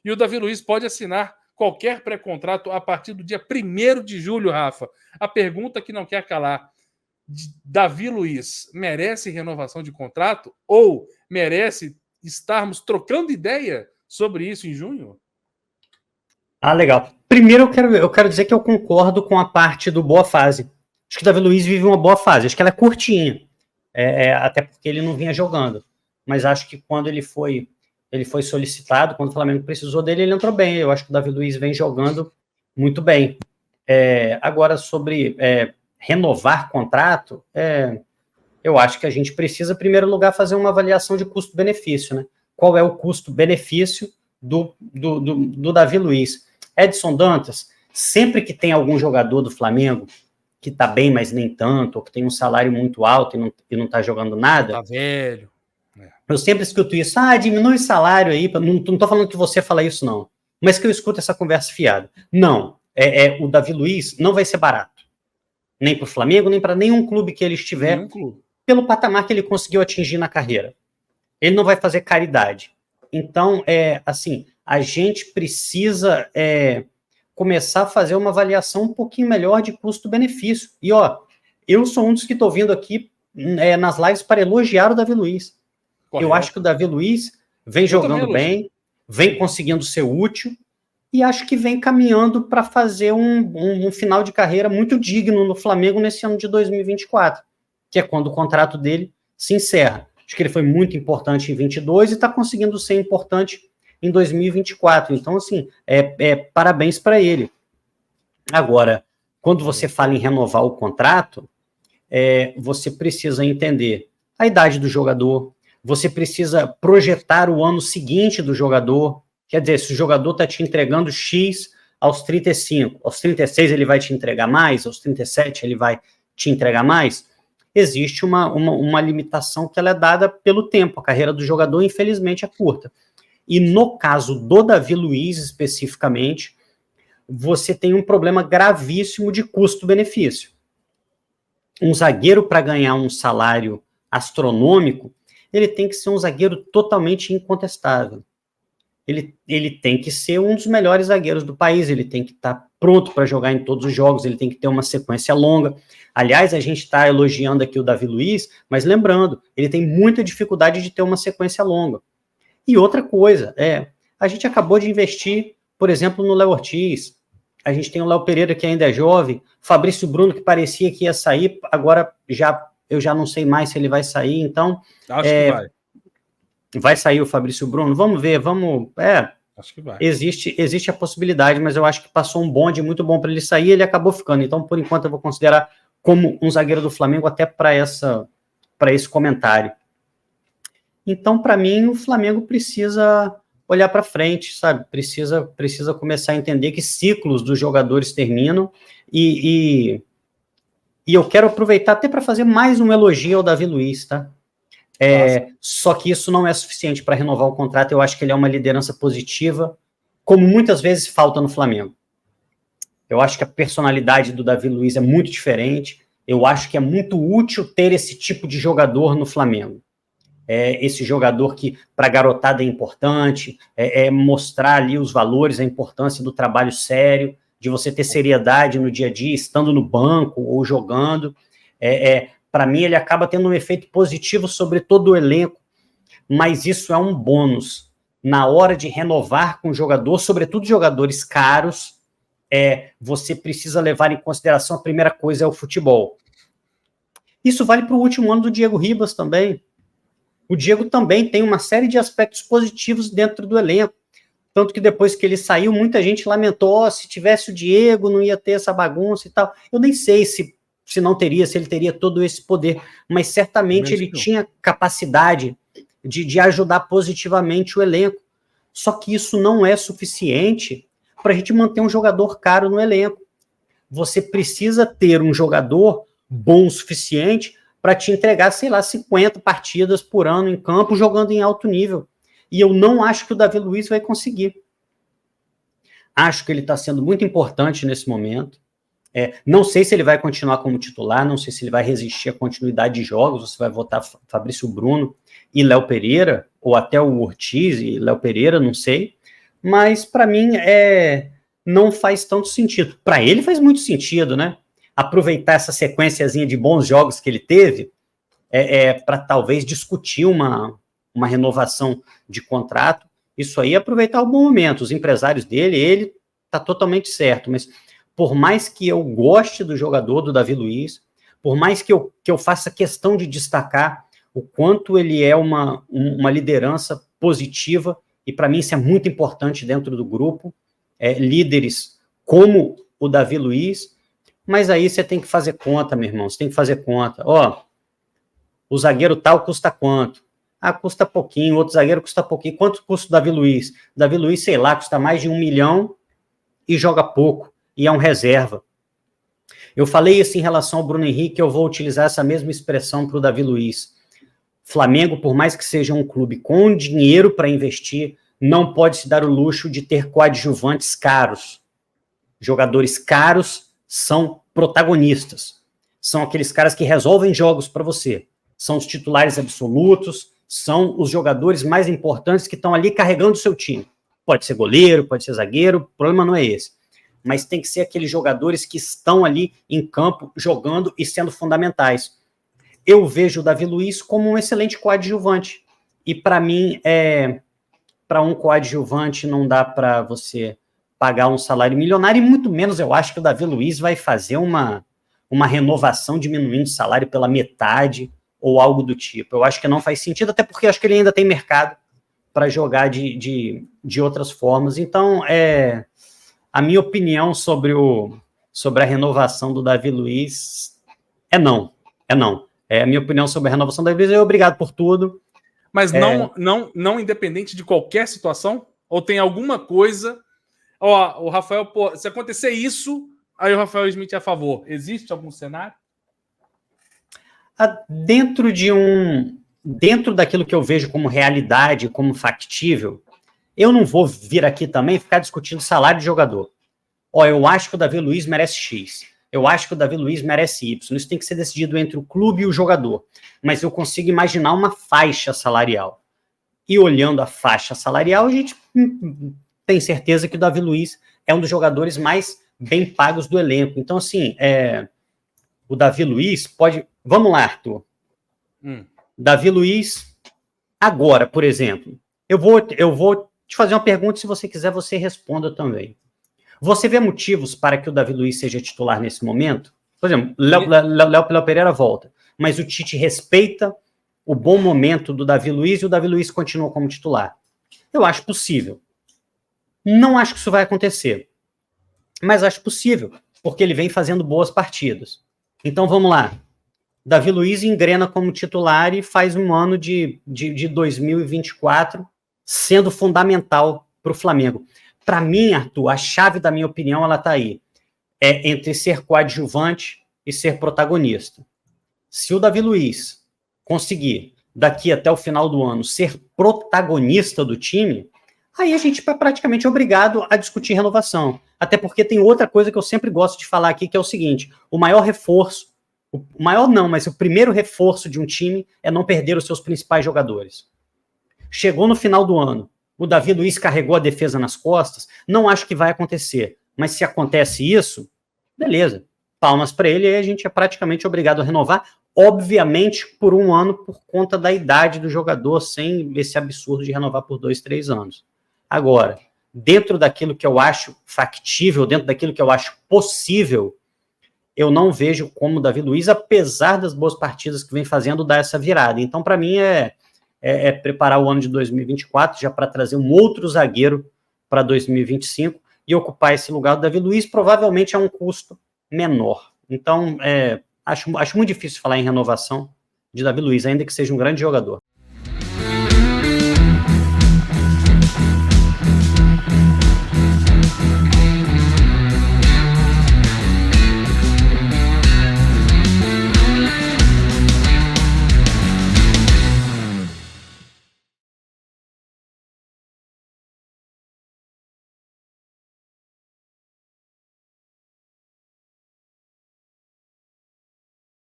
E o Davi Luiz pode assinar qualquer pré-contrato a partir do dia 1º de julho, Rafa. A pergunta que não quer calar: Davi Luiz merece renovação de contrato ou merece estarmos trocando ideia sobre isso em junho? Legal. Primeiro eu quero dizer que eu concordo com a parte do boa fase. Acho que o Davi Luiz vive uma boa fase. Acho que ela é curtinha. Até porque ele não vinha jogando. Mas acho que quando ele foi solicitado, quando o Flamengo precisou dele, ele entrou bem. Eu acho que o Davi Luiz vem jogando muito bem. Agora, sobre renovar contrato, eu acho que a gente precisa, em primeiro lugar, fazer uma avaliação de custo-benefício, né? Qual é o custo-benefício do Davi Luiz? Edson Dantas, sempre que tem algum jogador do Flamengo que tá bem, mas nem tanto, ou que tem um salário muito alto e não tá jogando nada... Tá velho. Eu sempre escuto isso, diminui o salário aí, não tô falando que você fala isso, não, mas que eu escuto essa conversa fiada. Não, o Davi Luiz não vai ser barato, nem pro Flamengo, nem para nenhum clube que ele estiver, pelo patamar que ele conseguiu atingir na carreira. Ele não vai fazer caridade. Então, assim, a gente precisa começar a fazer uma avaliação um pouquinho melhor de custo-benefício. E, eu sou um dos que estou vindo aqui nas lives para elogiar o Davi Luiz. Correto. Eu acho que o Davi Luiz vem jogando bem, vem conseguindo ser útil, e acho que vem caminhando para fazer um final de carreira muito digno no Flamengo nesse ano de 2024, que é quando o contrato dele se encerra. Acho que ele foi muito importante em 22 e está conseguindo ser importante em 2024. Então, assim, parabéns para ele. Agora, quando você fala em renovar o contrato, você precisa entender a idade do jogador, você precisa projetar o ano seguinte do jogador. Quer dizer, se o jogador está te entregando X aos 35, aos 36 ele vai te entregar mais, aos 37 ele vai te entregar mais, existe uma limitação que ela é dada pelo tempo. A carreira do jogador, infelizmente, é curta. E no caso do Davi Luiz, especificamente, você tem um problema gravíssimo de custo-benefício. Um zagueiro, para ganhar um salário astronômico, ele tem que ser um zagueiro totalmente incontestável. Ele tem que ser um dos melhores zagueiros do país, ele tem que estar pronto para jogar em todos os jogos, ele tem que ter uma sequência longa. Aliás, a gente está elogiando aqui o Davi Luiz, mas lembrando, ele tem muita dificuldade de ter uma sequência longa. E outra coisa, a gente acabou de investir, por exemplo, no Léo Ortiz, a gente tem o Léo Pereira, que ainda é jovem, Fabrício Bruno, que parecia que ia sair, agora eu já não sei mais se ele vai sair, então... Acho que vai. Vai sair o Fabrício Bruno? Vamos ver, Acho que vai. Existe a possibilidade, mas eu acho que passou um bonde muito bom para ele sair e ele acabou ficando. Então, por enquanto, eu vou considerar como um zagueiro do Flamengo até para esse comentário. Então, para mim, o Flamengo precisa olhar para frente, sabe? Precisa começar a entender que ciclos dos jogadores terminam e eu quero aproveitar até para fazer mais um elogio ao Davi Luiz, tá? Só que isso não é suficiente para renovar o contrato. Eu acho que ele é uma liderança positiva, como muitas vezes falta no Flamengo. Eu acho que a personalidade do Davi Luiz é muito diferente. Eu acho que é muito útil ter esse tipo de jogador no Flamengo. Esse jogador que para a garotada é importante, mostrar ali os valores, a importância do trabalho sério, de você ter seriedade no dia a dia, estando no banco ou jogando. Para mim, ele acaba tendo um efeito positivo sobre todo o elenco, mas isso é um bônus. Na hora de renovar com o jogador, sobretudo jogadores caros, você precisa levar em consideração, a primeira coisa é o futebol. Isso vale para o último ano do Diego Ribas também. O Diego também tem uma série de aspectos positivos dentro do elenco, tanto que depois que ele saiu, muita gente lamentou, se tivesse o Diego, não ia ter essa bagunça e tal. Eu nem sei se não teria, se ele teria todo esse poder, mas certamente ele tinha capacidade de ajudar positivamente o elenco. Só que isso não é suficiente para a gente manter um jogador caro no elenco. Você precisa ter um jogador bom o suficiente para te entregar, sei lá, 50 partidas por ano em campo, jogando em alto nível. E eu não acho que o Davi Luiz vai conseguir. Acho que ele está sendo muito importante nesse momento. Não sei se ele vai continuar como titular, não sei se ele vai resistir à continuidade de jogos, ou se vai votar Fabrício Bruno e Léo Pereira, ou até o Ortiz e Léo Pereira, não sei, mas para mim não faz tanto sentido. Para ele faz muito sentido, né? Aproveitar essa sequenciazinha de bons jogos que ele teve para talvez discutir uma renovação de contrato. Isso aí é aproveitar o bom momento. Os empresários dele, ele está totalmente certo, mas por mais que eu goste do jogador, do Davi Luiz, por mais que eu faça questão de destacar o quanto ele é uma liderança positiva, e para mim isso é muito importante dentro do grupo, líderes como o Davi Luiz, mas aí você tem que fazer conta, meu irmão, você tem que fazer conta. O zagueiro tal custa quanto? Custa pouquinho, outro zagueiro custa pouquinho. Quanto custa o Davi Luiz? Davi Luiz, sei lá, custa mais de 1 milhão e joga pouco, e é um reserva. Eu falei isso em relação ao Bruno Henrique, eu vou utilizar essa mesma expressão para o Davi Luiz. Flamengo, por mais que seja um clube com dinheiro para investir, não pode se dar o luxo de ter coadjuvantes caros. Jogadores caros são protagonistas. São aqueles caras que resolvem jogos para você. São os titulares absolutos, são os jogadores mais importantes que estão ali carregando o seu time. Pode ser goleiro, pode ser zagueiro, o problema não é esse. Mas tem que ser aqueles jogadores que estão ali em campo, jogando e sendo fundamentais. Eu vejo o Davi Luiz como um excelente coadjuvante. E para mim, para um coadjuvante não dá para você pagar um salário milionário, e muito menos eu acho que o Davi Luiz vai fazer uma renovação diminuindo o salário pela metade ou algo do tipo. Eu acho que não faz sentido, até porque eu acho que ele ainda tem mercado para jogar de outras formas. Então, a minha opinião sobre a renovação do Davi Luiz é não. A minha opinião sobre a renovação do Davi Luiz é obrigado por tudo. Mas não independente de qualquer situação? Ou tem alguma coisa... o Rafael, se acontecer isso, aí o Rafael Smith é a favor. Existe algum cenário? Dentro daquilo que eu vejo como realidade, como factível, eu não vou vir aqui também ficar discutindo salário de jogador. Eu acho que o Davi Luiz merece X. Eu acho que o Davi Luiz merece Y. Isso tem que ser decidido entre o clube e o jogador. Mas eu consigo imaginar uma faixa salarial. E olhando a faixa salarial, a gente tem certeza que o Davi Luiz é um dos jogadores mais bem pagos do elenco. Então, assim, o Davi Luiz pode... Vamos lá, Arthur. Davi Luiz, agora, por exemplo, eu vou te fazer uma pergunta, se você quiser, você responda também. Você vê motivos para que o Davi Luiz seja titular nesse momento? Por exemplo, Léo Pereira volta, mas o Tite respeita o bom momento do Davi Luiz e o Davi Luiz continua como titular. Eu acho possível. Não acho que isso vai acontecer, mas acho possível, porque ele vem fazendo boas partidas. Então vamos lá. Davi Luiz engrena como titular e faz um ano de 2024 sendo fundamental para o Flamengo. Para mim, Arthur, a chave da minha opinião, ela está aí. É entre ser coadjuvante e ser protagonista. Se o Davi Luiz conseguir, daqui até o final do ano, ser protagonista do time, aí a gente é praticamente obrigado a discutir renovação. Até porque tem outra coisa que eu sempre gosto de falar aqui, que é o seguinte: o maior reforço, o maior não, mas o primeiro reforço de um time é não perder os seus principais jogadores. Chegou no final do ano, o Davi Luiz carregou a defesa nas costas, não acho que vai acontecer, mas se acontece isso, beleza, palmas para ele, e a gente é praticamente obrigado a renovar, obviamente por um ano, por conta da idade do jogador, sem esse absurdo de renovar por 2, 3 anos. Agora, dentro daquilo que eu acho factível, dentro daquilo que eu acho possível, eu não vejo como o Davi Luiz, apesar das boas partidas que vem fazendo, dar essa virada. Então, para mim, é preparar o ano de 2024 já para trazer um outro zagueiro para 2025 e ocupar esse lugar do Davi Luiz, provavelmente a um custo menor. Então, acho muito difícil falar em renovação de Davi Luiz, ainda que seja um grande jogador.